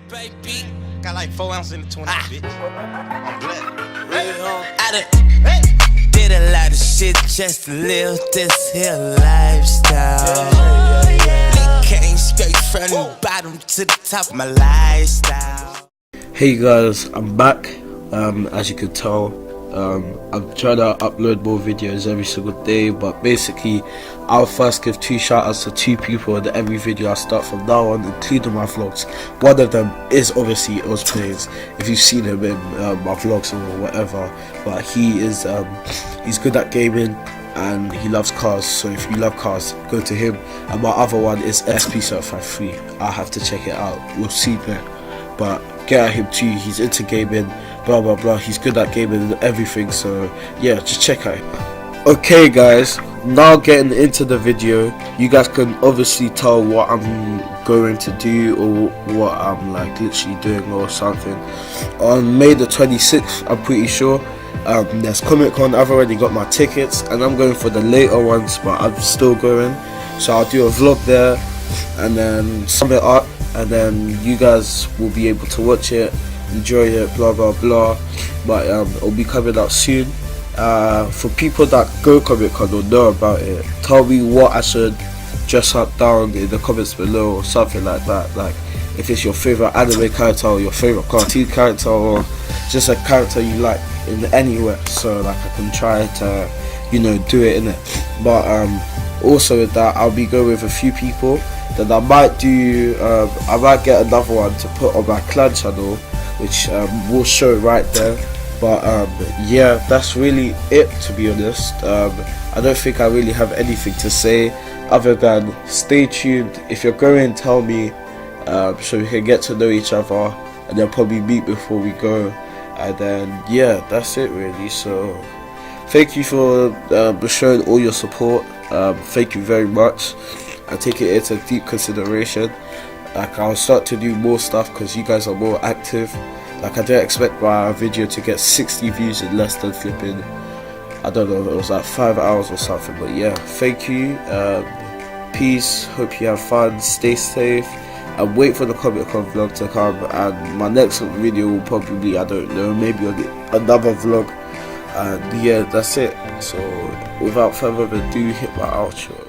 baby. Got like 4 ounces in the 20, bitch. I'm black. I did a lot of shit just to live this here lifestyle. Came straight from the bottom to the top of my lifestyle. Hey guys, I'm back. As you can tell, I'm trying to upload more videos every single day, but basically I'll first give 2 shout outs to 2 people in every video I start from now on, including my vlogs. One of them is obviously Ozplays, if you've seen him in my vlogs or whatever, but he is he's good at gaming and he loves cars, so if you love cars, go to him. And my other one is SP753. I'll have to check it out, we'll see there, but get at him too. He's into gaming, blah blah blah, he's good at gaming and everything, so yeah, just check out him. Okay guys, now getting into the video, you guys can obviously tell what I'm going to do or what I'm like literally doing or something. On May the 26th, I'm pretty sure, there's Comic Con. I've already got my tickets and I'm going for the later ones, but I'm still going, so I'll do a vlog there and then sum it up, and then you guys will be able to watch it, enjoy it, blah blah blah. But it'll be coming out soon. For people that go Comic Con or know about it, tell me what I should dress up down in the comments below or something like that. Like if it's your favorite anime character or your favorite cartoon character or just a character you like in anywhere, so like I can try to, you know, do it in it. But also with that, I'll be going with a few people. Then I might do I might get another one to put on my clan channel, which will show right there. But yeah, that's really it, to be honest. I don't think I really have anything to say other than stay tuned. If you're going, tell me, so we can get to know each other and then probably meet before we go. And then yeah, that's it really. So thank you for showing all your support. Thank you very much. I take it into deep consideration. Like I'll start to do more stuff because you guys are more active. Like I didn't expect my video to get 60 views in less than flipping, I don't know, it was like 5 hours or something. But yeah, thank you. Peace, hope you have fun, stay safe, and wait for the Comic Con vlog to come. And my next video will probably, I don't know, maybe another vlog. And yeah, that's it. So without further ado, hit my outro.